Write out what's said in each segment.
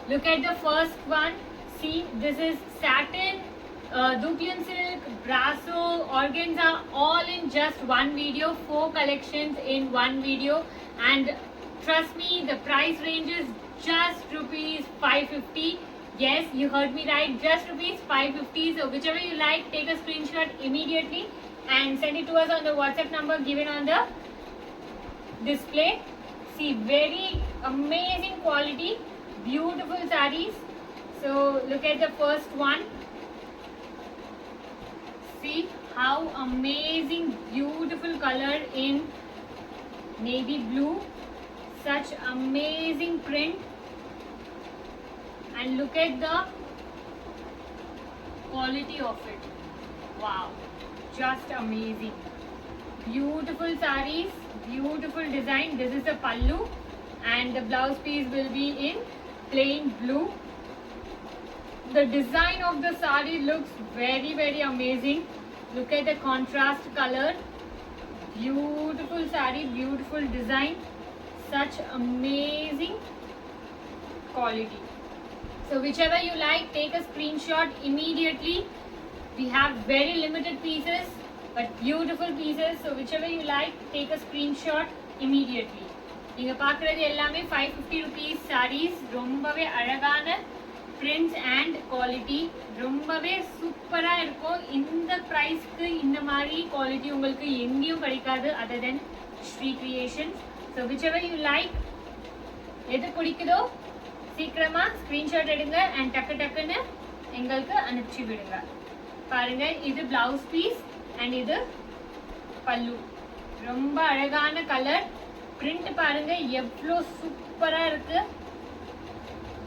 Look at the first one. See, this is satin, Dupion silk, brasso, organza, all in just one video. 4 collections in one video, and trust me, the price range is just rupees 550. Yes, you heard me right, just rupees 550. So whichever you like, take a screenshot immediately and send it to us on the WhatsApp number given on the display. See, very amazing quality, beautiful sarees. So look at the first one. See how amazing, beautiful color in navy blue. Such amazing print. And look at the quality of it. Wow, just amazing. Beautiful sarees, beautiful design. This is the pallu, and the blouse piece will be in plain blue. The design of the saree looks very, very amazing. Look at the contrast color. Beautiful saree, beautiful design. Such amazing quality. So whichever you like, take a screenshot immediately. We have very limited pieces, but beautiful pieces. So whichever you like, take a screenshot immediately. நீங்க பார்க்குறது எல்லாமே 550 rupees sarees. ரொம்பவே அழகான prints and quality. ரொம்பவே சூப்பராக இருக்கும். இந்த ப்ரைஸ்க்கு இந்த மாதிரி குவாலிட்டி உங்களுக்கு எங்கேயும் கிடைக்காது other than Shree Creations. So whichever you like, எது பிடிக்குதோ சீக்கிரமா ஸ்கிரீன்ஷாட் எடுங்க அண்ட் டக்கு டக்குன்னு எங்களுக்கு அனுப்பிச்சு விடுங்க. பாருங்க, இது பிளவுஸ் பீஸ் அண்ட் இது பல்லு. ரொம்ப அழகான கலர். பிரிண்ட் பாருங்க எவ்வளோ சூப்பரா இருக்கு.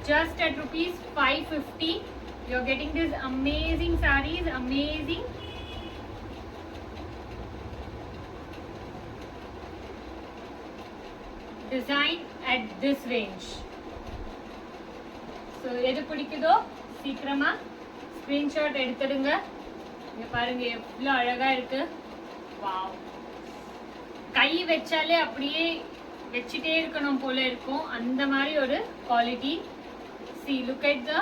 Just at rupees 550 you're getting this amazing sarees, amazing. Design at this range. So எது பிடிக்குதோ சீக்கிரமா ஸ்கிரீன்ஷாட் எடுத்துடுங்க. இங்க பாருங்க எவ்வளோ அழகா இருக்கு. வாவ், கை வச்சாலே அப்படியே வச்சுட்டே இருக்கணும் போல இருக்கும், அந்த மாதிரி ஒரு quality. See, look at the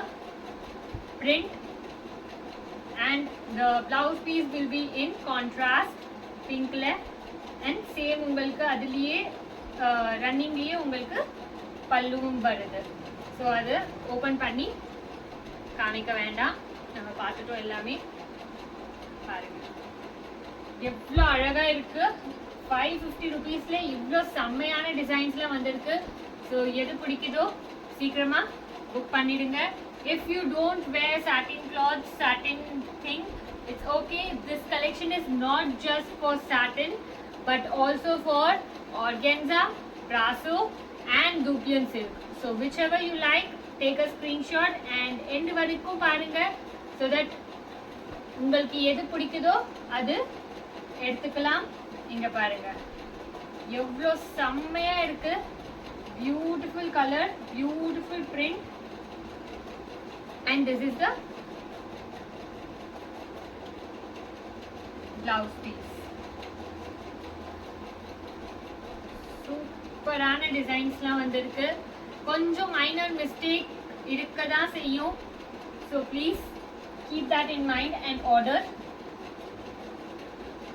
print, and the blouse piece will be in contrast pink la, and same உங்களுக்கு அதுலயே ரன்னிங்லயே உங்களுக்கு பல்லுவும் வருது. ஸோ அது ஓப்பன் பண்ணி காமிக்க வேண்டாம், நம்ம பார்த்துட்டோம் எல்லாமே. பாருங்க எவ்வளோ அழகா இருக்கு. 550 rupeesல இவ்வளோ செம்மையான டிசைன்ஸ்லாம் வந்திருக்கு. ஸோ எது பிடிக்குதோ சீக்கிரமா புக் பண்ணிடுங்க. If you don't wear satin cloths, satin thing, it's okay. This collection is not just for satin, but also for organza, brasso, and Dupion silk. So whichever you like, take a screenshot and end வரைக்கும் பாருங்க, so that உங்களுக்கு எது பிடிக்குதோ அது எடுத்துக்கலாம். இங்க பாருங்க எவ்வளோ செம்மையா இருக்கு. Beautiful colour, beautiful print, and this is the blouse piece. சூப்பரான டிசைன்ஸ்லாம் வந்திருக்கு. கொஞ்சம் மைனர் மிஸ்டேக் இருக்க தான் செய்யும். So please keep that in mind and order.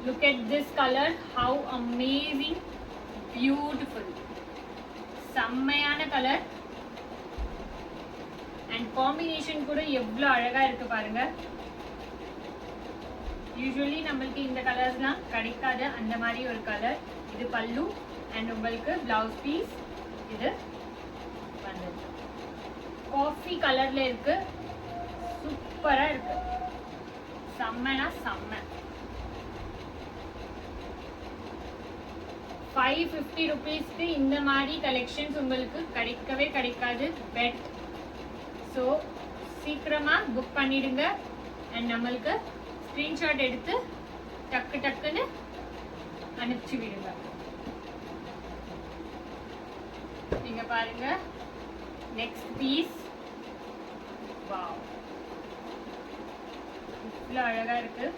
Look at this color, how amazing, beautiful. செம்மையான கலர் அண்ட் காம்பினேஷன் கூட எவ்வளோ அழகா இருக்கு பாருங்க. யூஸ்வலி நம்மளுக்கு இந்த கலர்ஸ்லாம் கிடைக்காது, அந்த மாதிரி ஒரு கலர். இது பல்லு அண்ட் உங்களுக்கு பிளவுஸ் பீஸ். இது வந்து காஃபி கலர்ல இருக்கு. சூப்பரா இருக்கு, செம்மனா செம்ம. 550 rupeesக்கு இந்த மாதிரி கலெக்ஷன்ஸ் உங்களுக்கு கிடைக்கவே கிடைக்காது. பெட். ஸோ சீக்கிரமா புக் பண்ணிடுங்க அண்ட் நம்மளுக்கு ஸ்க்ரீன்ஷாட் எடுத்து டக்கு டக்குன்னு அனுப்பிச்சு விடுங்க. நீங்க பாருங்க நெக்ஸ்ட் பீஸ். வாவ், இவ்வளோ அழகா இருக்கு.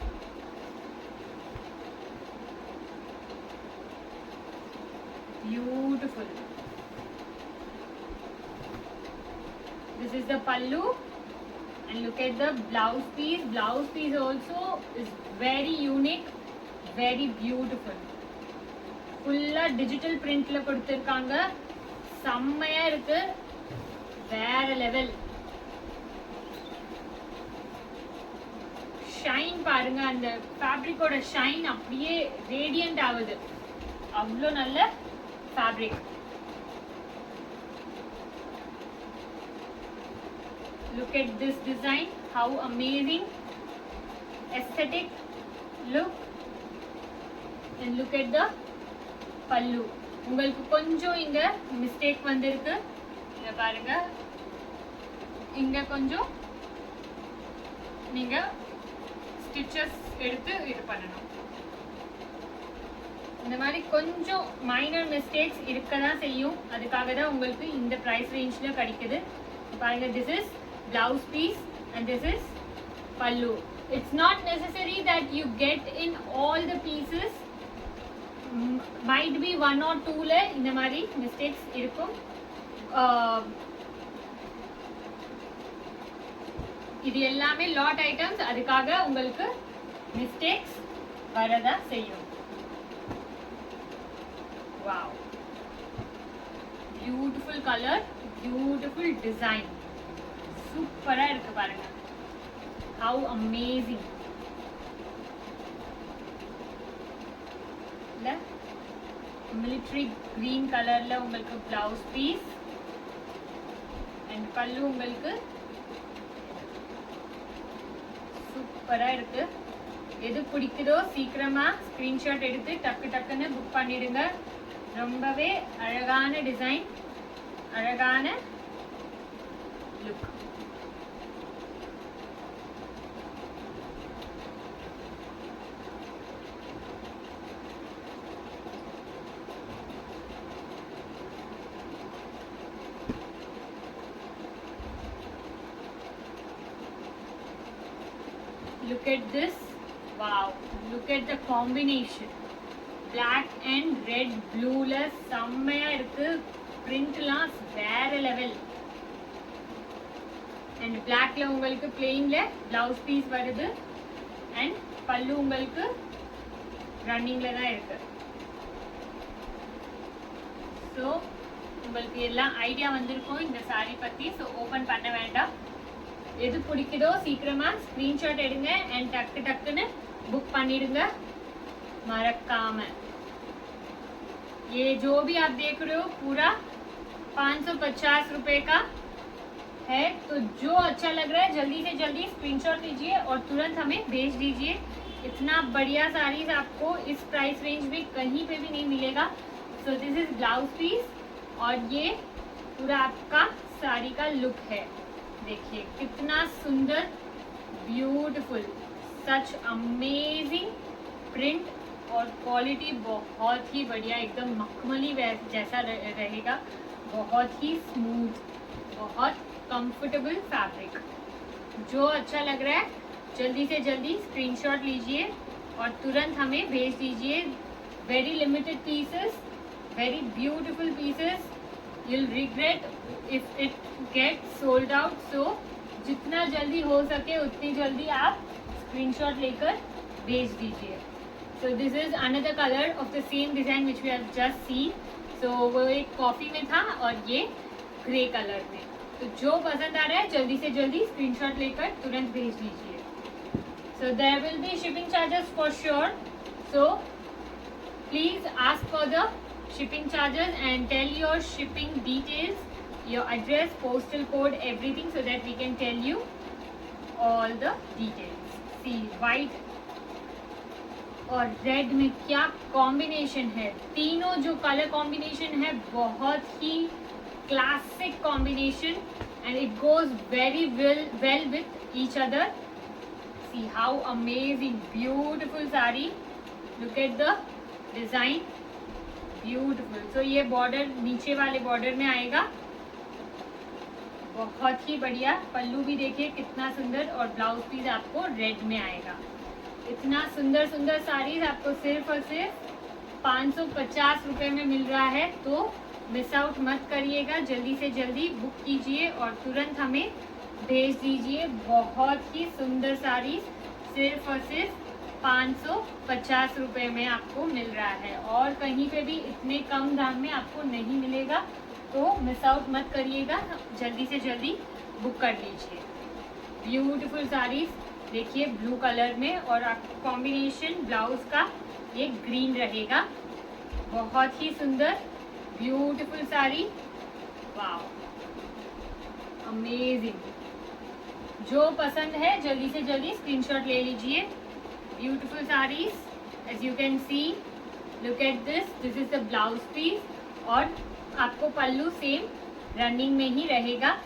Beautiful. This This is the pallu, and look at the blouse piece. Blouse piece also is very unique, very beautiful. Fulla digital printல கொடுத்திருக்காங்க. செம்மையா இருக்கு, வேற லெவல். ஷைன் பாருங்க, அந்த ஃபேப்ரிக்கோட ஷைன் அப்படியே ரேடியன்ட் ஆகுது, அவ்வளோ நல்ல fabric. Look at this design, how amazing, aesthetic look, and look at the pallu. உங்களுக்கு கொஞ்சம் இங்க மிஸ்டேக் வந்திருக்கு, இங்க பாருங்க, இங்க கொஞ்சம் நீங்க ஸ்டிச்சஸ் எடுத்து இது பண்ணணும். இந்த மாதிரி கொஞ்சம் மைனர் மிஸ்டேக்ஸ் இருக்க தான் செய்யும், அதுக்காக தான் உங்களுக்கு இந்த பிரைஸ் ரேஞ்ச்ல கிடைக்குது. பாருங்க, this is blouse piece and this is pallu. It's not necessary that you get in all the pieces. Might be one or two ல இந்த மாதிரி மிஸ்டேக்ஸ் இருக்கும். இது எல்லாமே லாட் ஐட்டம்ஸ், அதுக்காக உங்களுக்கு மிஸ்டேக்ஸ் வரதா செய்யும். Wow, beautiful color, beautiful design, சூப்பரா இருக்கு பாருங்க, how amazing. மிலிட்டரி கிரீன் கலர்ல உங்களுக்கு பிளவுஸ் பீஸ் அண்ட் பல்லு உங்களுக்கு சூப்பரா இருக்கு. எது பிடிக்குதோ சீக்கிரமா ஸ்கிரீன்ஷாட் எடுத்து டக்கு டக்குன்னு புக் பண்ணிடுங்க. ரொம்பவே அழகான டிசைன், அழகான look. Look at this, wow, look at the combination, black and red blue la செம்மையா இருக்கு. printலாம் வேற லெவல். and black ல உங்களுக்கு plain ல blouse piece வருது and பல்லு உங்களுக்கு running ல தான் இருக்கு. so உங்களுக்கு எல்லாம் ஐடியா வந்திருக்கும் இந்த saree பத்தி. so ஓபன் பண்ண வேண்டாம், எது பிடிக்குதோ சீக்கிரமா ஸ்கிரீன்ஷாட் எடுங்க and டக்கு டக்குன்னு புக் பண்ணிடுங்க மறக்காம. ये जो भी आप देख रहे हो पूरा 550 रुपए का है, तो जो अच्छा लग रहा है जल्दी से जल्दी स्क्रीनशॉट लीजिए और तुरंत हमें भेज दीजिए. इतना बढ़िया साड़ीज आपको इस प्राइस रेंज में कहीं पे भी नहीं मिलेगा. So this is blouse piece और ये पूरा आपका साड़ी का लुक है. देखिए कितना सुंदर, ब्यूटीफुल, सच अमेजिंग प्रिंट और क्वालिटी बहुत ही बढ़िया, एकदम मखमली जैसा रहेगा. बहुत ही स्मूथ, बहुत कंफर्टेबल फैब्रिक. जो अच्छा लग रहा है जल्दी से जल्दी स्क्रीनशॉट लीजिए और तुरंत हमें भेज दीजिए. Very limited pieces, very beautiful pieces. you'll regret if it gets sold out. so जितना जल्दी हो सके उतनी जल्दी आप स्क्रीनशॉट लेकर भेज दीजिए. so this is another color of the same design which we have just seen. so वो एक कॉफी में था और ये ग्रे कलर में. तो जो पसंद आ रहा है जल्दी से जल्दी स्क्रीनशॉट लेकर तुरंत भेज दीजिए. so there will be shipping charges for sure. so please ask for the shipping charges and tell your shipping details, your address, postal code, everything, so that we can tell you all the details. see white और red में क्या combination है. तीनों जो colour combination है बहुत ही classic combination and it goes very well with each other. see how amazing, beautiful saree. look at the design, beautiful. तो ये बॉर्डर नीचे वाले बॉर्डर में आएगा, बहुत ही बढ़िया. पल्लू भी देखिए कितना सुंदर और ब्लाउज पीस आपको रेड में आएगा. इतना सुंदर सुंदर साड़ीज आपको सिर्फ और सिर्फ 550 रुपए में मिल रहा है. तो मिस आउट मत करिएगा, जल्दी से जल्दी बुक कीजिए और तुरंत हमें भेज दीजिए। बहुत ही सुंदर साड़ी सिर्फ और सिर्फ 550 रुपये में आपको मिल रहा है, और कहीं पे भी इतने कम दाम में आपको नहीं मिलेगा। तो मिस आउट मत करिएगा, जल्दी से जल्दी बुक कर लीजिए। ब्यूटीफुल साड़ीज देखिए ब्लू कलर में, और आपको कॉम्बिनेशन ब्लाउज का ये ग्रीन रहेगा। बहुत ही सुंदर ब्यूटीफुल साड़ी, वाव अमेजिंग। जो पसंद है जल्दी से जल्दी स्क्रीनशॉट ले लीजिए। Beautiful saris as you can see, look at this is the blouse piece, और आपको पल्लू सेम रनिंग में ही रहेगा।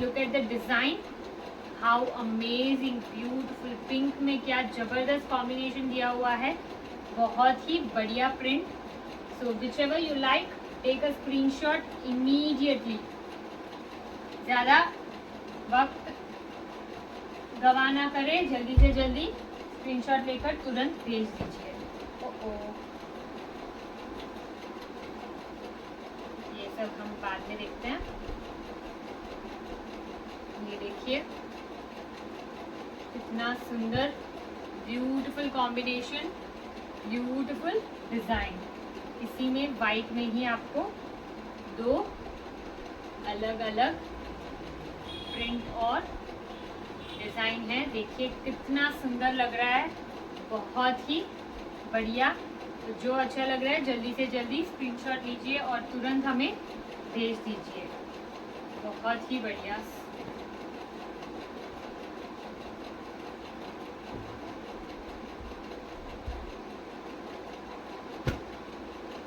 Look at the design, how amazing, beautiful. Pink में क्या जबरदस्त कॉम्बिनेशन दिया हुआ है, बहुत ही बढ़िया print. So whichever you like, take a screenshot immediately. ज़्यादा वक्त गवा ना करें, जल्दी से जल्दी स्क्रीनशॉट लेकर तुरंत भेज दीजिए। ये सब हम बाद में देखते हैं। ये देखिए कितना सुंदर ब्यूटीफुल कॉम्बिनेशन, ब्यूटीफुल डिजाइन। इसी में वाइट में ही आपको दो अलग अलग प्रिंट और डिजाइन है। देखिए कितना सुंदर लग रहा है, बहुत ही बढ़िया। तो जो अच्छा लग रहा है जल्दी से जल्दी स्क्रीनशॉट लीजिए और तुरंत हमें भेज दीजिए। बहुत ही बढ़िया।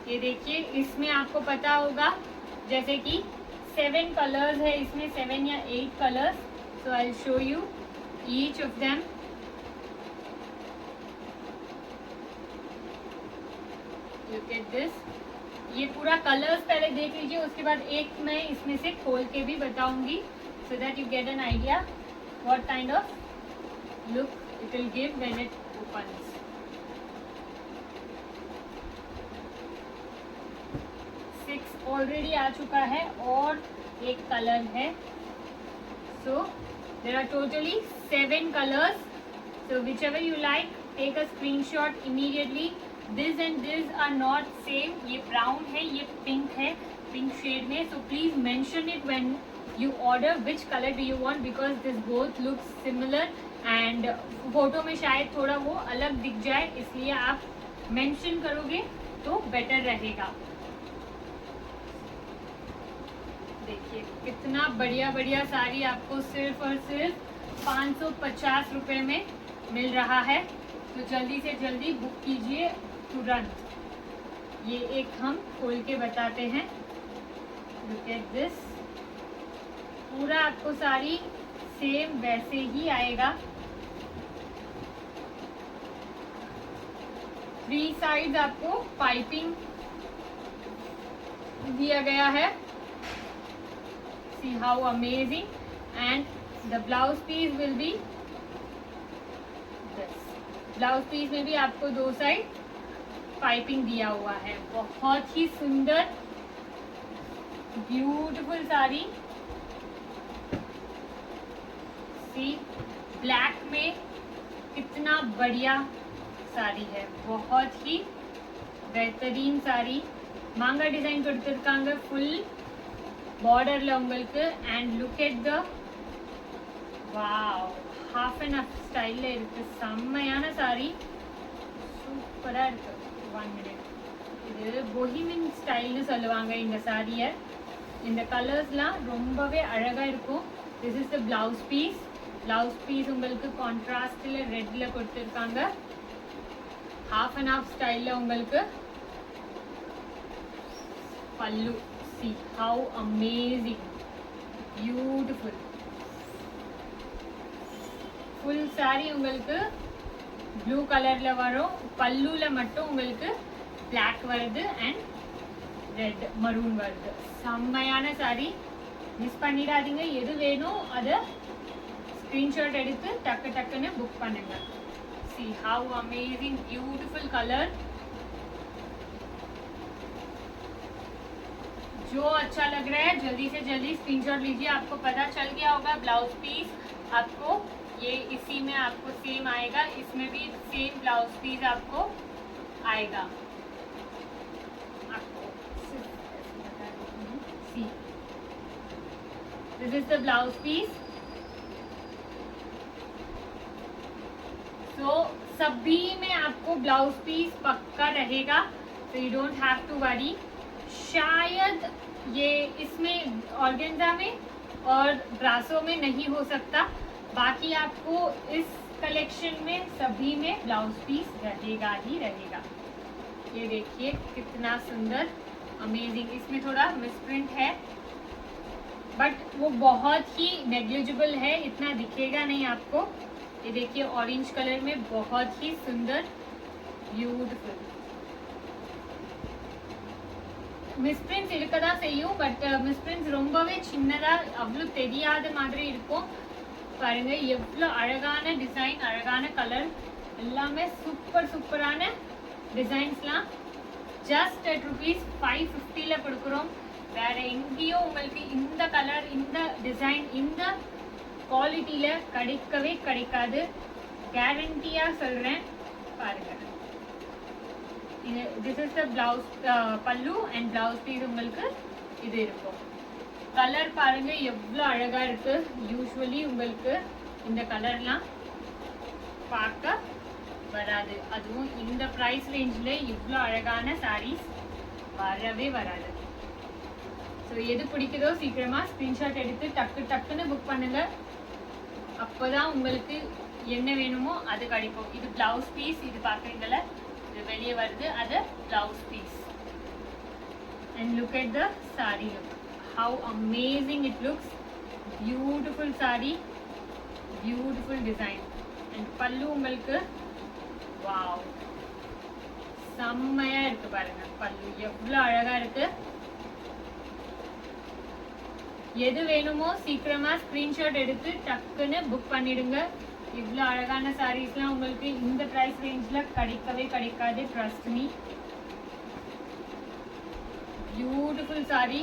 ये देखिए इसमें आपको पता होगा जैसे कि 7 कलर्स है, इसमें 7 या 8 colours. So I will show you each of them. Look at this. ये पूरा कलर्स पहले देख लीजिए, उसके बाद एक मैं इसमें से खोल के भी बताऊंगी, so that you get an idea what kind of look it will give when it opens. Already आ चुका है और एक कलर है। So there are totally 7 colours. So whichever you like, take a screenshot immediately. This and this are not same. ये brown है, ये pink है, पिंक शेड में। So please mention it when you order which colour do you want, because this both look similar and photo में शायद थोड़ा वो अलग दिख जाए, इसलिए आप मेंशन करोगे तो बेटर रहेगा। देखिए कितना बढ़िया बढ़िया साड़ी आपको सिर्फ और सिर्फ 550 रुपये में मिल रहा है। तो जल्दी से जल्दी बुक कीजिए तुरंत। ये एक हम खोल के बताते हैं। Look at this. पूरा आपको साड़ी सेम वैसे ही आएगा। 3 साइड आपको पाइपिंग दिया गया है। See how amazing, and the blouse piece will be this. Blouse piece में भी आपको 2 साइड पाइपिंग दिया हुआ है। बहुत ही सुंदर ब्यूटीफुल साड़ी। सी ब्लैक में कितना बढ़िया साड़ी है, बहुत ही बेहतरीन साड़ी। मांगा डिजाइन கொடுத்திருக்காங்க full பார்டர்ல உங்களுக்கு and look at the wow half and half ஸ்டைல்ல இருக்கு, செம்மையான சாரி, சூப்பரா இருக்கு. 1 minute. இது போஹிமியன் ஸ்டைல்னு சொல்லுவாங்க இந்த சாரியை. இந்த கலர்ஸ்லாம் ரொம்பவே அழகா இருக்கும். This is the blouse piece. Blouse piece உங்களுக்கு கான்ட்ராஸ்ட்ல ரெட்ல கொடுத்திருக்காங்க. half and half ஸ்டைல்ல உங்களுக்கு பல்லு. See how amazing, beautiful. full saree உங்களுக்கு ப்ளூ கலர்ல வரும். பல்லுல மட்டும் உங்களுக்கு black வருது and red maroon வருது. செம்மையான saree, மிஸ் பண்ணிடாதீங்க. எது வேணும் அதை ஸ்கிரீன்ஷாட் எடுத்து டக்கு டக்குன்னு புக் பண்ணுங்க. See how amazing, beautiful color. जो अच्छा लग रहा है जल्दी से जल्दी स्क्रीनशॉट लीजिए। आपको पता चल गया होगा ब्लाउज पीस आपको ये इसी में आपको सेम आएगा, इसमें भी सेम ब्लाउज पीस आपको आएगा। आपको see this is the blouse piece. तो सभी में आपको ब्लाउज पीस पक्का रहेगा, तो you don't have to worry. शायद ये इसमें ऑर्गेन्जा में और ब्रासो में नहीं हो सकता, बाकी आपको इस कलेक्शन में सभी में ब्लाउज पीस रहेगा ही रहेगा। ये देखिए कितना सुंदर अमेजिंग। इसमें थोड़ा मिसप्रिंट है बट वो बहुत ही नेग्लिजिबल है, इतना दिखेगा नहीं आपको। ये देखिए ऑरेंज कलर में बहुत ही सुंदर ब्यूटीफुल மிஸ்பிரிண்ட்ஸ் இருக்கதா செய்யும், பட் மிஸ்பிரிண்ட்ஸ் ரொம்பவே சின்னதா அவ்வளவு தெரியாத மாதிரி இருக்கும். பாருங்க எவ்வளவு அழகான டிசைன், அழகான கலர், எல்லாமே சூப்பர் சூப்பரான டிசைன்ஸ்லாம் ஜஸ்ட் at ₹550 கொடுக்குறோம். வேற எங்கேயும் உங்களுக்கு இந்த கலர், இந்த டிசைன், இந்த குவாலிட்டியில கிடைக்கவே கிடைக்காது, கேரண்டியா சொல்றேன். பாருங்க this is the blouse pallu and blouse piece உங்களுக்கு இது இருக்கும். கலர் பாருங்க எவ்வளவு அழகா இருக்கு. யூசுவலி உங்களுக்கு இந்த கலர்லாம் பார்க்க வராது, அதுவும் இந்த பிரைஸ் ரேஞ்சில் இவ்வளோ அழகான சாரீஸ் வரவே வராது. ஸோ எது பிடிக்குதோ சீக்கிரமா ஸ்க்ரீன்ஷாட் எடுத்து டக்கு டக்குன்னு புக் பண்ணுங்க, அப்போதான் உங்களுக்கு என்ன வேணுமோ அது கிடைக்கும். இது பிளவுஸ் பீஸ், இது பார்க்குறீங்கள இது வெளியே வருது, அது blouse piece. and look at the saree look, how amazing it looks. Beautiful saree, beautiful design. and pallu உங்களுக்கு wow செம்மையா இருக்கு. பாருங்க பல்லு எவ்வளவு அழகா இருக்கு. எது வேணுமோ சீக்கிரமா ஸ்கிரீன்ஷாட் எடுத்து டக்குன்னு புக் பண்ணிடுங்க. இவ்வளோ அழகான சாரீஸ்லாம் உங்களுக்கு இந்த பிரைஸ் ரேஞ்ச்ல கிடைக்கவே கிடைக்காது, trust me. Beautiful sorry.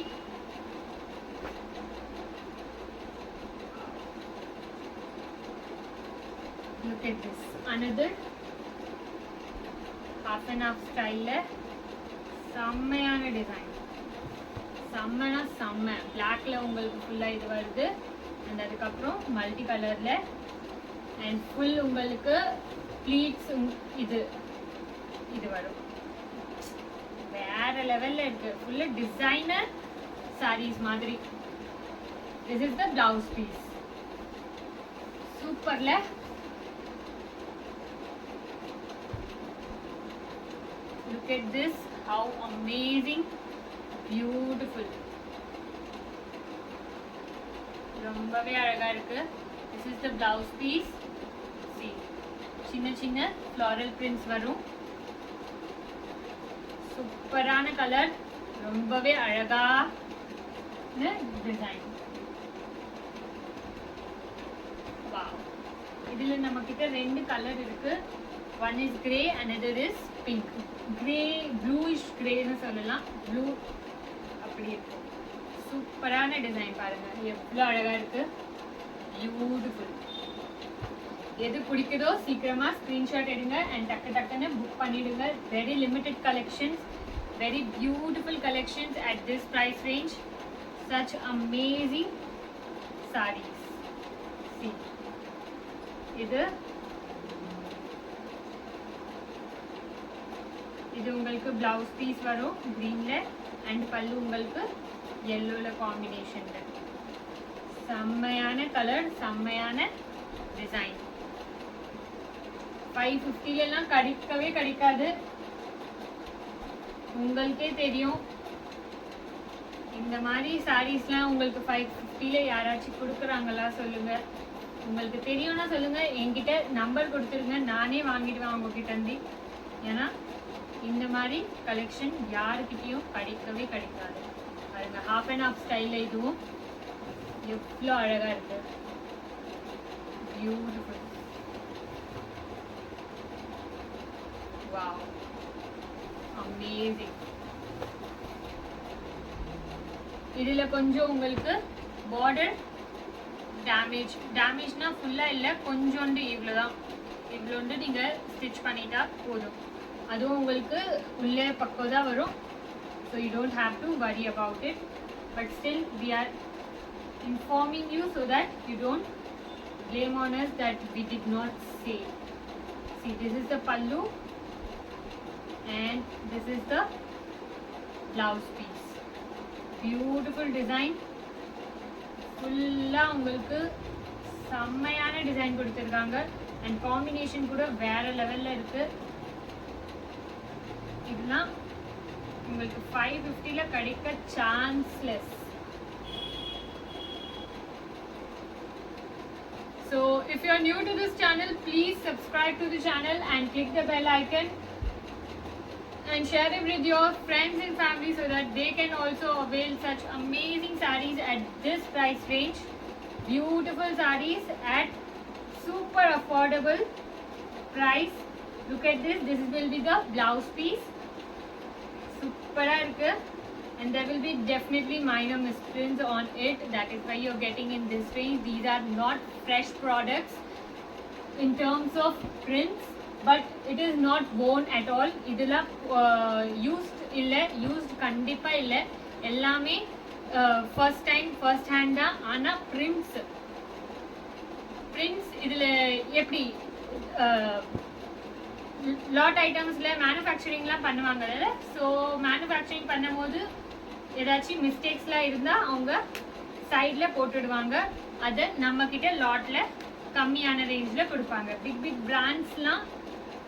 Look at this, another half and half style ல செம்மையான டிசைன், செம்மனா செம்ம. பிளாக்ல உங்களுக்கு ஃபுல்லா இது வருது, அண்ட் அதுக்கப்புறம் மல்டி கலர்ல அண்ட் ஃபுல் உங்களுக்கு ப்ளீட்ஸ் இது இது வரும். வேற லெவல்ல இருக்கு, ஃபுல்லா டிசைனர் சாரீஸ் மாதிரி. This is the blouse piece. சூப்பர்ல. Look at this, how amazing, beautiful. ரொம்பவே அழகா இருக்கு. This is the blouse piece. See, சின்ன சின்ன floral prints வரும். சூப்பரான கலர், ரொம்பவே அழகான டிசைன். வாவ். இதுல நம்ம கிட்ட ரெண்டு கலர் இருக்கு. One is grey, another is pink. Grey, bluish grey னு சொல்லலாம். ப்ளூ அப்படி இருக்கு. சூப்பரான டிசைன் பாருங்க, எவ்வளவு அழகா இருக்கு. பியூட்டிஃபுல். எது பிடிக்குதோ சீக்கிரமா ஸ்கிரீன்ஷாட் எடுங்க அண்ட் டக்கு டக்குன்னு புக் பண்ணிடுங்க. Very limited collections, very beautiful collections at this price range. Such amazing saris. See, இது உங்களுக்கு பிளவுஸ் பீஸ் வரும் கிரீன்ல அண்ட் பல்லு உங்களுக்கு yellowல காம்பினேஷன்ல. செம்மையான கலர், செம்மையான டிசைன். 550 கிடைக்கவே கிடைக்காது, உங்களுக்கே தெரியும். இந்த மாதிரி சாரீஸ்லாம் உங்களுக்கு 550 யாராச்சும் கொடுக்குறாங்களா சொல்லுங்க. உங்களுக்கு தெரியும்னா சொல்லுங்க, என்கிட்ட நம்பர் கொடுத்துருங்க, நானே வாங்கிடுவேன் உங்ககிட்ட இருந்து. ஏன்னா இந்த மாதிரி கலெக்ஷன் யாருக்கிட்டையும் கிடைக்கவே கிடைக்காது. பாருங்க ஹாஃப் அண்ட் ஹாஃப் ஸ்டைல இதுவும் எவ்வளோ அழகா இருக்கு. பியூட்டிஃபுல். Wow, amazing. இதில் கொஞ்சம் உங்களுக்கு பார்டர் டேமேஜ்னா ஃபுல்லாக இல்லை, கொஞ்சோண்டு இவ்வளோண்டு நீங்கள் ஸ்டிச் பண்ணிட்டா போதும். அதுவும் உங்களுக்கு உள்ளே பக்கம் தான் வரும். So you don't have to worry about it. But still we are informing you so that you don't blame on us that we did not say. See, this is the pallu and this is the blouse piece. Beautiful design. ஃபுல்லாக உங்களுக்கு செம்மையான design கொடுத்துருக்காங்க. And combination கூட வேற லெவலில் இருக்குது. இதெல்லாம் உங்களுக்கு 550 கிடைக்க chanceless. So if you are new to this channel, please subscribe to the channel and click the bell icon and share it with your friends and family so that they can also avail such amazing sarees at this price range. Beautiful sarees at super affordable price. Look at this. This will be the blouse piece. Super irukku. And there will be definitely minor misprints on it. That is why you're getting in this range. These are not fresh products in terms of prints, but it is not worn at all. Idula used illa, used kandipa illa. Ellame first time, first hand da. Ana prints idula eppadi lot ஐட்டம்ஸில் மேனுஃபேக்சரிங்லாம் பண்ணுவாங்கல்ல. So manufacturing பண்ணும்போது ஏதாச்சும் மிஸ்டேக்ஸ்லாம் இருந்தால் அவங்க சைடில் போட்டுடுவாங்க. அதை நம்மக்கிட்ட லாட்டில் கம்மியான ரேஞ்சில் கொடுப்பாங்க. பிக் பிராண்ட்ஸ்லாம்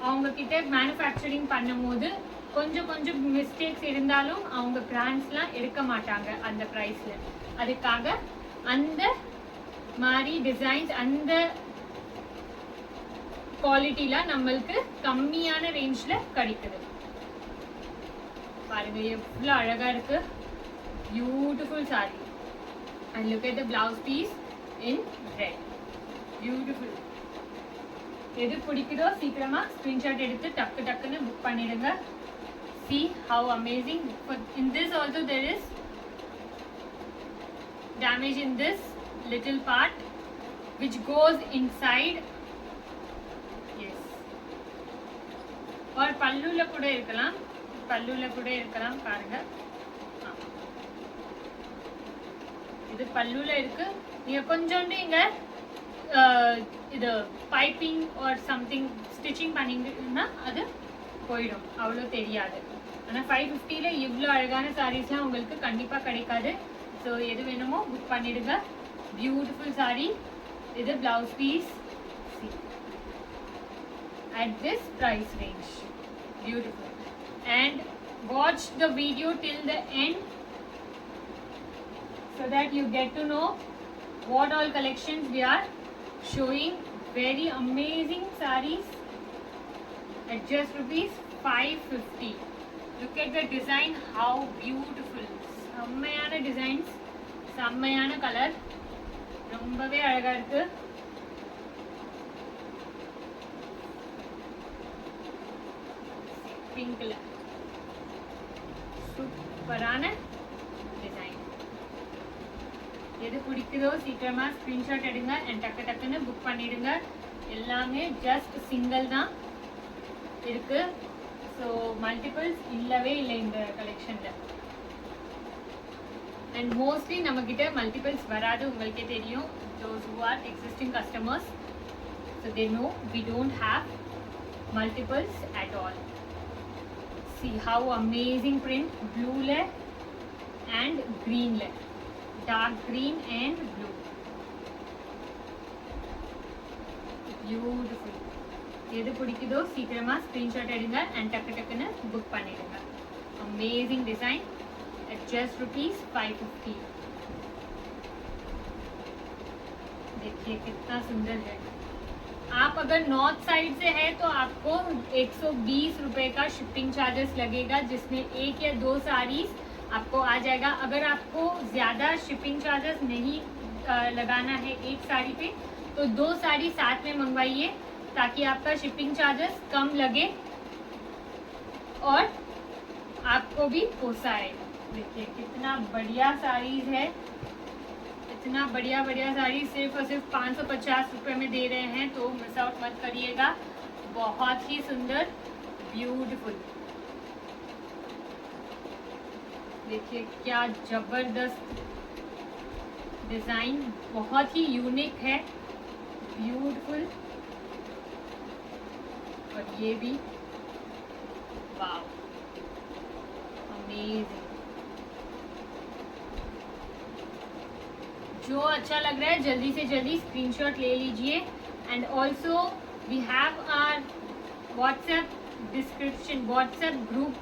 அவங்கக்கிட்ட மேனுஃபேக்சரிங் பண்ணும்போது கொஞ்சம் மிஸ்டேக்ஸ் இருந்தாலும் அவங்க பிராண்ட்ஸ்லாம் எடுக்க மாட்டாங்க அந்த ப்ரைஸில். அதுக்காக அந்த மாதிரி டிசைன்ஸ் அந்த குவாலிட்டிலாம் நம்மளுக்கு கம்மியான ரேஞ்சில் கிடைக்குது. பாருங்க எவ்வளோ அழகாக இருக்கு. Beautiful sari. And look at the blouse piece in red. Beautiful. எது பிடிக்குதோ சீக்கிரமாக ஸ்க்ரீன்ஷாட் எடுத்து டக்குன்னு புக் பண்ணிடுங்க. See how amazing. But in this also there is damage in this little part which goes inside. Yes. और பல்லுல கூட இருக்கலாம், பாருங்க. இது பல்லுல இருக்கு. நீங்க கொஞ்சோண்டு இங்க இது பைப்பிங் ஆர் சம்திங் ஸ்டிச்சிங் பண்ணிங்கன்னா அது போயிடும், அவ்வளோ தெரியாது. ஆனால் 550ல இவ்வளோ அழகான சாரீஸ்லாம் உங்களுக்கு கண்டிப்பாக கிடைக்காது. ஸோ எது வேணுமோ புக் பண்ணிடுங்க. பியூட்டிஃபுல் சாரீ. இது blouse piece at this price range. Beautiful. And watch the video till the end so that you get to know what all collections we are showing. Very amazing sarees at just rupees 550. Look at the design, how beautiful. செம்மையான designs, செம்மையான colour, ரொம்பவே அழகா இருக்கு. பிங்க்ல சூப்பரான design. எது பிடிக்குதோ சீக்கிரமா screenshot எடுங்க அண்ட் டக்குன்னு புக் பண்ணிடுங்க. எல்லாமே ஜஸ்ட் சிங்கிள் தான் இருக்கு. ஸோ மல்டிபிள்ஸ் இல்லவே இல்லை இந்த கலெக்ஷனில். அண்ட் மோஸ்ட்லி நம்மக்கிட்ட மல்டிபிள்ஸ் வராது, உங்களுக்கே தெரியும். those who are existing customers, so they know we don't have multiples at all. See how amazing print. Blue le and green le, dark green and blue. Beautiful. எது பிடிக்குதோ சீக்கிரமா screenshot எடுங்க and டக்குன்னு book பண்ணிடுங்க. Amazing design at just rupees 550. देखिए कितना सुंदर है. आप अगर नॉर्थ साइड से है तो आपको 120 रुपए का शिपिंग चार्जेस लगेगा, जिसमें एक या दो साड़ीज आपको आ जाएगा. अगर आपको ज़्यादा शिपिंग चार्जेस नहीं लगाना है एक साड़ी पे, तो 2 साड़ी साथ में मंगवाइए ताकि आपका शिपिंग चार्जेस कम लगे और आपको भी पोसाए. देखिए कितना बढ़िया साड़ीज है, इतना बढ़िया बढ़िया साड़ी सिर्फ और सिर्फ 550 रुपये में दे रहे हैं, तो मिस आउट मत करिएगा। बहुत ही सुंदर, ब्यूटीफुल। देखिए क्या जबरदस्त डिजाइन, बहुत ही यूनिक है, ब्यूटीफुल। और ये भी वाव, अमेजिंग। जो अच्छा लग रहा है जल्दी से जल्दी स्क्रीनशॉट ले लीजिए। And also we have our WhatsApp description, WhatsApp group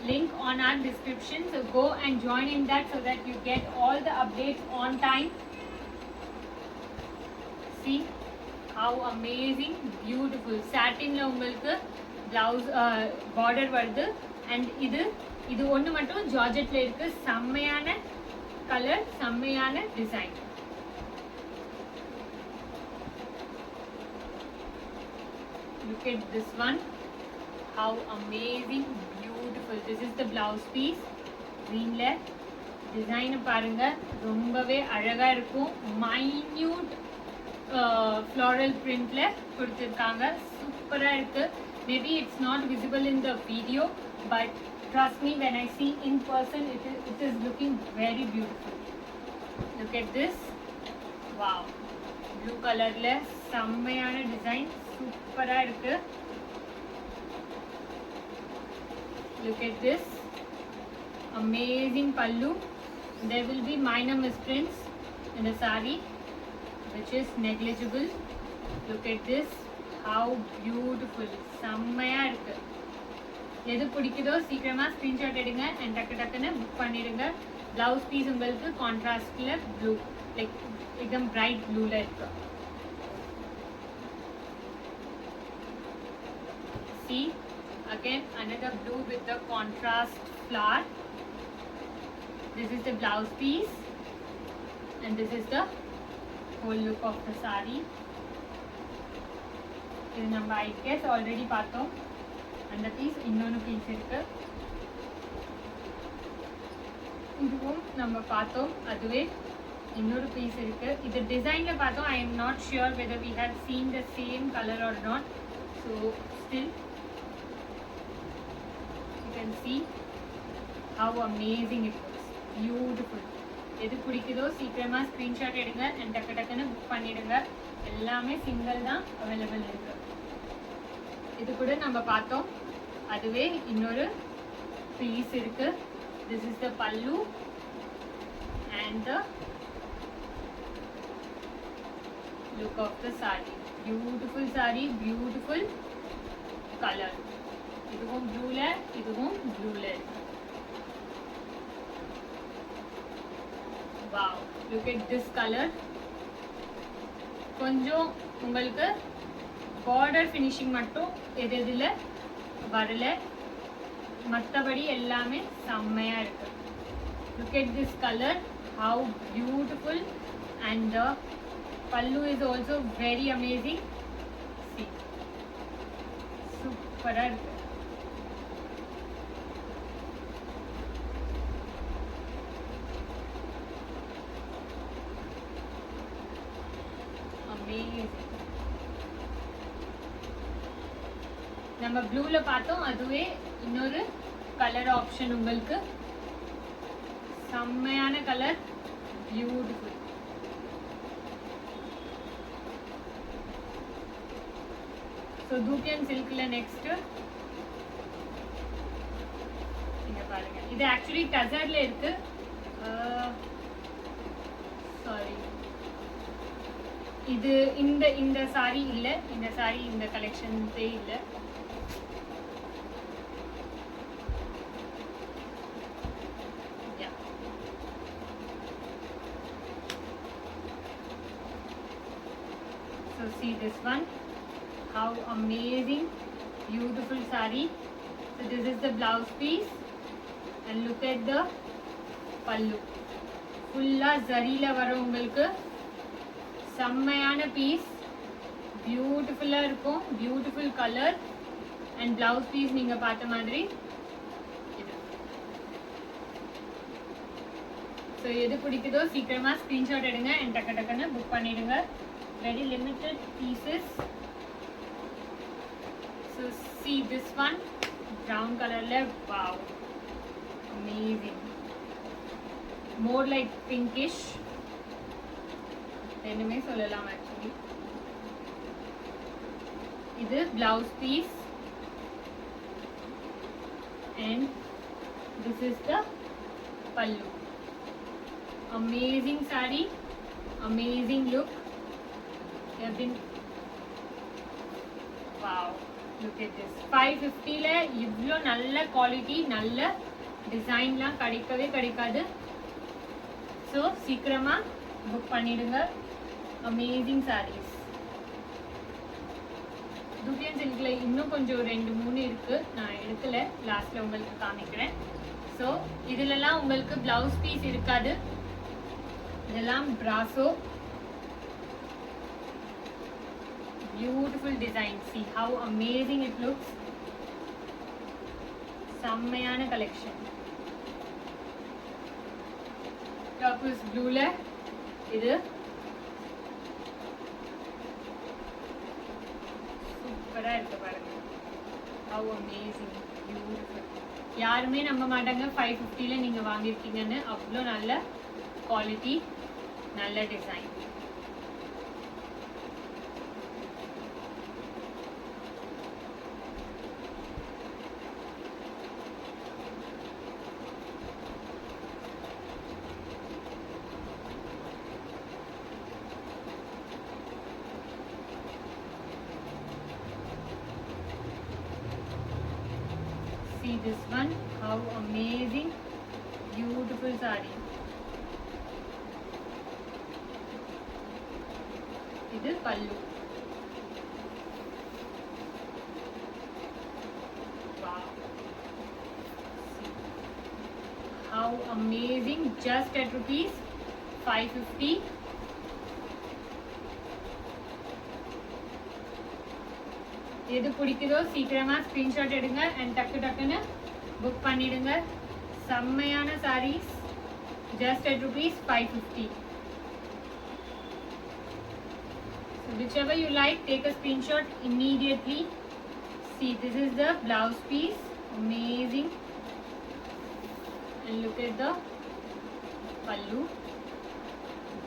link on our description, so go and join in that so that you get all the updates on time. See how amazing, beautiful satin la ungalku blouse border varudhu, and idu onnu mattum georgette la irukku, sammayana color, sammayana design. Look at this one, how amazing, beautiful. This is the blouse piece, green la design பாருங்க, ரொம்பவே அழகா இருக்கும். minute floral print ல கொடுத்திருக்காங்க, சூப்பரா இருக்கு. maybe it's not visible in the video, but trust me, when I see in person, it is looking very beautiful. Look at this, wow, blue color ல செம்மையான டிசைன், சூப்பரா இருக்கு. Look at this, amazing pallu. There will be minor misprints in the saree, which is negligible. Look at this, how beautiful, செம்மையா இருக்கு. எது பிடிக்குதோ சீக்கிரமா screenshot எடுங்க அண்ட் டக்கு டக்குன்னு புக் பண்ணிடுங்க. பிளவுஸ் பீஸ் உங்களுக்கு கான்ட்ராஸ்ட்ல ப்ளூ, லைக் एकदम பிரைட் ப்ளூல இருக்கு. See, again another blue with the contrast flower. This is the blouse piece and this is the whole look of the saree. இது நம்ம I guess already பார்த்தோம். அந்த piece இன்னொரு piece இருக்கு, இதுவும் நம்ம பார்த்தோம், அதுவே இன்னொரு பீஸ் இருக்கு. இது டிசைன்ல பார்த்தோம். I am not sure whether we have seen the same color or not, so still you can see how amazing it looks, beautiful. எது பிடிக்குதோ சீக்கிரமா ஸ்கிரீன்ஷாட் எடுங்க அண்ட் டக்கு டக்குன்னு புக் பண்ணிடுங்க. எல்லாமே சிங்கிள் தான் அவைலபிள் இருக்கு. இது கூட நம்ம பார்த்தோம், அதுவே இன்னொரு பீஸ் இருக்கு. This is the pallu and the look of the saree. Beautiful saree, beautiful color. இதுவும் ப்ளூல, இதுவும் ப்ளூல இருக்கு. Wow, look at this color. கொஞ்சம் உங்களுக்கு border finishing மட்டும் எதுல வரல, மற்றபடி எல்லாமே செம்மையா இருக்கு. Look at this color, how beautiful, and the pallu is also very amazing. See, super இருக்கு. Amazing. நம்ம ப்ளூல பார்த்தோம், அதுவே இன்னொரு கலர் ஆப்ஷன் உங்களுக்கு. செம்மையான கலர், பியூட்டிஃபுல். ஸோ தூக்கியன் சில்க்ல நெக்ஸ்ட் இங்க பாருங்க. இது ஆக்சுவலி டசர்ல இருக்கு. சாரி, இது இந்த சாரி இல்ல, இந்த சாரி இந்த கலெக்ஷன்ஸே இல்ல. So see this one, how amazing, beautiful saree. So this is the blouse piece and look at the pallu. Fulla zarila varum ungalku, செம்மையான பீஸ், பியூட்டிஃபுல்லா இருக்கும், beautiful colour. And blouse piece நீங்க பார்த்த மாதிரி இது ஸோ எது பிடிக்குதோ சீக்கிரமாக ஸ்க்ரீன்ஷாட் எடுங்க அண்ட் டக்கு டக்குன்னு புக் பண்ணிடுங்க. Very limited pieces. So see this one brown colorல wow amazing, more like pinkish ரெண்டுமே சொல்லலாம் ஆக்சுவலி. இது blouse piece and this is the pallu. Amazing saree, amazing look. You have been wow, look at this. 550 ல இவ்ளோ நல்ல quality நல்ல டிசைன்லாம் கிடைக்கவே கிடைக்காது. ஸோ சீக்கிரமா புக் பண்ணிடுங்க. Amazing sarees. துட்டியன் சில்க்ல இன்னும் கொஞ்சம் 2-3 இருக்கு, நான் எடுக்கல, லாஸ்ட்ல உங்களுக்கு காமிக்கிறேன். ஸோ இதுலலாம் உங்களுக்கு பிளவுஸ் பீஸ் இருக்காது, இதெல்லாம் brasso. Beautiful design. see how amazing it looks. செம்மையான கலெக்ஷன். டர்க்வைஸ் ப்ளூல இது சூப்பரா இருக்கு பாருங்க. how amazing, beautiful. யாருமே நம்ப மாட்டாங்க 550ல நீங்க வாங்கிருக்கீங்கன்னு. அவ்வளோ நல்ல குவாலிட்டி, நல்ல design. See this one, how amazing, beautiful saree. This pallu. Wow. See. How amazing, just at rupees 550. எது பிடிக்குதோ சீக்கிரமா ஸ்கிரீன்ஷாட் எடுங்க அண்ட் டக்கு டக்குன்னு புக் பண்ணிடுங்க. செம்மையான sarees, just at rupees 550. So whichever you like, take a screenshot immediately. See, this is the blouse piece, amazing, and look at the pallu,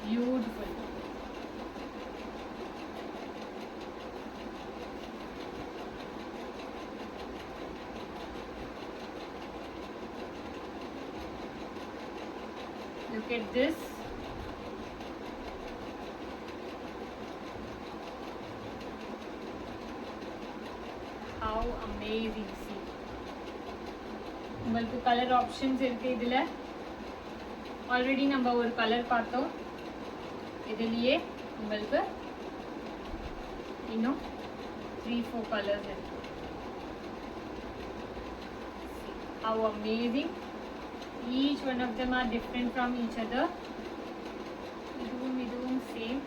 beautiful. Look at this. How amazing. See. உங்களுக்கு colour options இருக்கு இதுல. Already நம்ம ஒரு colour பார்த்தோம். இதுலயே உங்களுக்கு இன்னும் 3-4 colours இருக்கு. How amazing. Each one of them are different from each other. Idum same.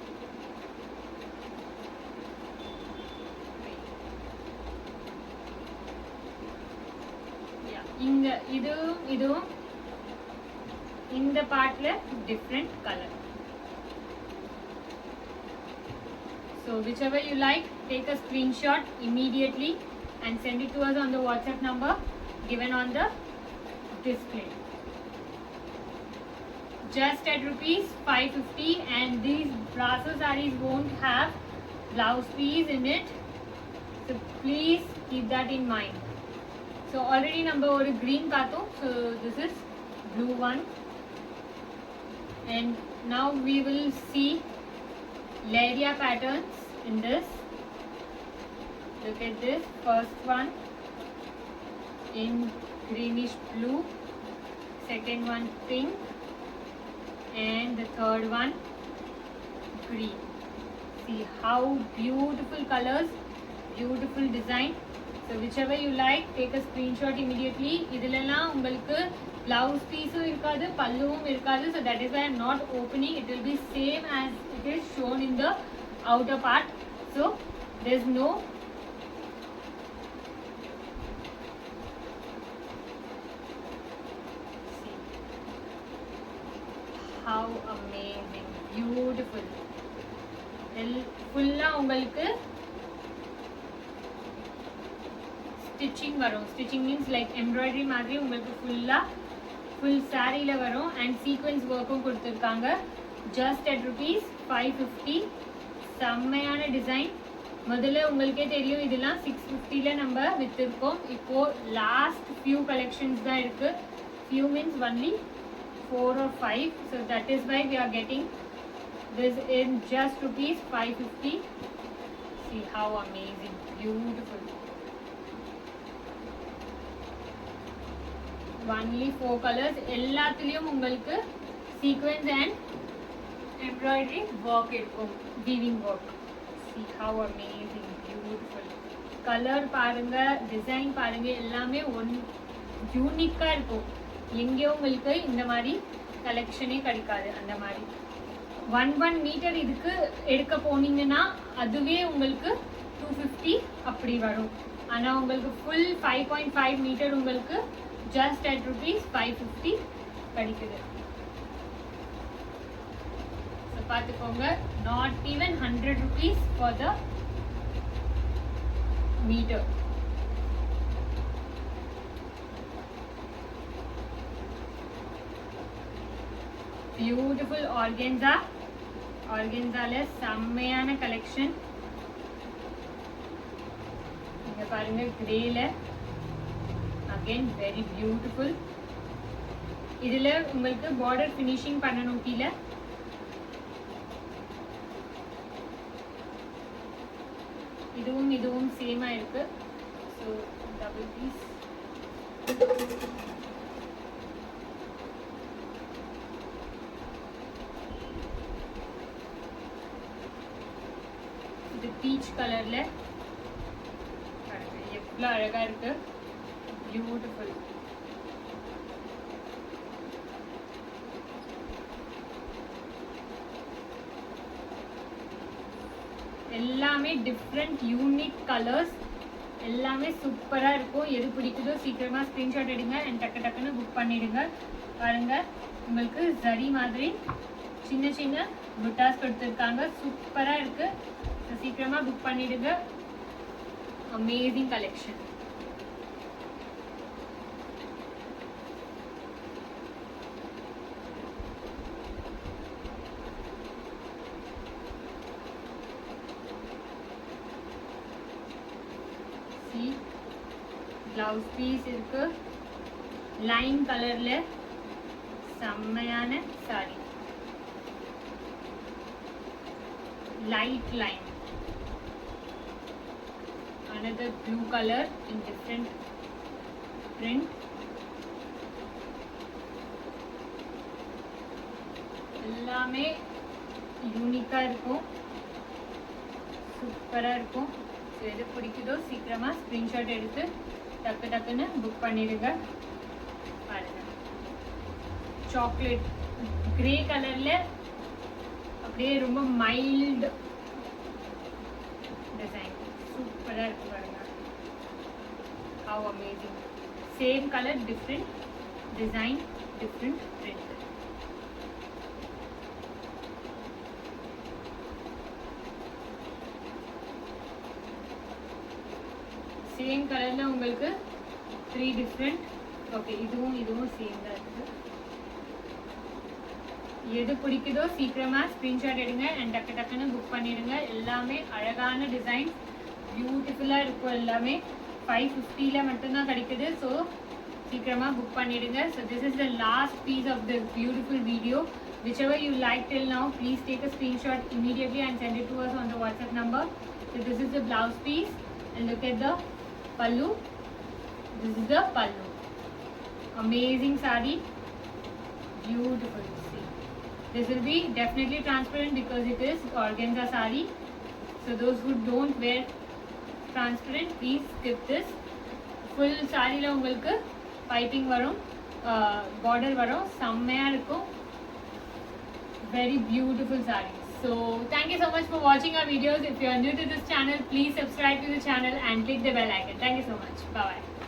Yeah, inga idum in the partla different color. So whichever you like, take a screenshot immediately and send it to us on the WhatsApp number given on the display. Just at rupees 550, and these brasso sarees won't have blouse piece in it, so please keep that in mind. So already number one green pato, so this is blue one, and now we will see Leria patterns in this. Look at this first one in greenish blue, second one pink, and the third one green. See how beautiful colors, beautiful design. So whichever you like, take a screenshot immediately. Idilala ungalku blouse piece irukadu, palluvum irukadu, so that is why I am not opening. It will be same as it is shown in the outer part, so there is no beautiful. ஃபுல்லா உங்களுக்கு stitching வரும். Stitching means like embroidery மாதிரி உங்களுக்கு full சாரியில வரும். And sequence ஒர்க்கும் கொடுத்துருக்காங்க. Just at rupees 550. செம்மையான design. முதல்ல உங்களுக்கே தெரியும் இதெல்லாம் 650ல நம்ம வித்திருக்கோம். இப்போ லாஸ்ட் ஃபியூ கலெக்ஷன்ஸ் தான் இருக்கு. Few means only 4 or 5. So that is why we are getting this in just rupees 550. See how amazing, beautiful. Only 4 colors. எல்லாத்துலயும் உங்களுக்கு sequins and embroidery work இருக்கும், weaving work. See how amazing, beautiful. Color பாருங்க, design பாருங்க, எல்லாமே யூனிக்கா இருக்கும். எங்கேயோ உங்களுக்கு இந்த மாதிரி கலெக்ஷனே கிடைக்காது. அந்த மாதிரி 1 மீட்டர் இதுக்கு எடுக்க போனீங்கன்னா அதுவே உங்களுக்கு 250 அப்படி வரும். ஆனால் உங்களுக்கு ஃபுல் 5.5 மீட்டர் உங்களுக்கு ஜஸ்ட் at rupees 550 கிடைக்குது. ஸோ பார்த்துக்கோங்க, not even 100 rupees for the meter. Beautiful ஆர்கென்ஸால செம்மையான கலெக்ஷன். இங்க பாருங்க, கிரேல அகைன் வெரி பியூட்டிஃபுல். இதுல உங்களுக்கு பார்டர் ஃபினிஷிங் பண்ணணும் கீழே. இதுவும் சேமா இருக்கு. So double piece. இது பீச் கலர்ல எவ்வளோ அழகா இருக்கு, பியூட்டிஃபுல். எல்லாமே டிஃப்ரெண்ட் யூனிக் கலர்ஸ், எல்லாமே சூப்பரா இருக்கும். எது பிடிக்குதோ சீக்கிரமா ஸ்கிரீன்ஷாட் எடுங்க அண்ட் டக்குன்னு புக் பண்ணிடுங்க. பாருங்க, உங்களுக்கு ஜரி மாதிரி சின்ன சின்ன புட்டாஸ் கொடுத்துருக்காங்க, சூப்பரா இருக்கு. சீக்கிரமா புக் பண்ணிடுங்க. Amazing collection. பிளவுஸ் பீஸ் இருக்கு, லைன் கலர்ல செம்மையான sorry, light line. Another blue color in different print. எல்லாமே யூனிக்கா இருக்கும், சூப்பரா இருக்கும். எது பிடிக்குதோ சீக்கிரமா ஸ்கிரீன்ஷாட் எடுத்து டக்குன்னு புக் பண்ணிடுங்க. பாருங்க, சாக்லேட் கிரே கலர்ல அப்படியே ரொம்ப மைல்டு டிசைன், சூப்பரா இருக்கு பாருங்க. How amazing. Same color, different design, different print. Same கலர்ல உங்களுக்கு 3 டிஃப்ரெண்ட். ஓகே, இதுவும் சேம் தான் இருக்கு. எது பிடிக்குதோ சீக்கிரமா ஸ்கிரீன்ஷாட் எடுங்க அண்ட் டக்குன்னு புக் பண்ணிடுங்க. எல்லாமே அழகான டிசைன், பியூட்டிஃபுல்லா இருக்கும். எல்லாமே 550ல மட்டும்தான் கிடைக்குது. ஸோ சீக்கிரமா புக் பண்ணிடுங்க. So this is the last piece of the beautiful video. Whichever you like till now, please take a screenshot immediately and send it to us on the WhatsApp number. So this is the blouse piece and look at the pallu. This is the pallu. Amazing sari, beautiful. See, this will be definitely transparent because it is organza sari. So those who don't wear transparent, please skip this. Full sari la ungalku piping varum, border varum, செம்மையா இருக்கும். Very beautiful sarees. So thank you so much for watching our videos. If you are new to this channel, please subscribe to the channel and click the bell icon. Thank you so much. Bye bye.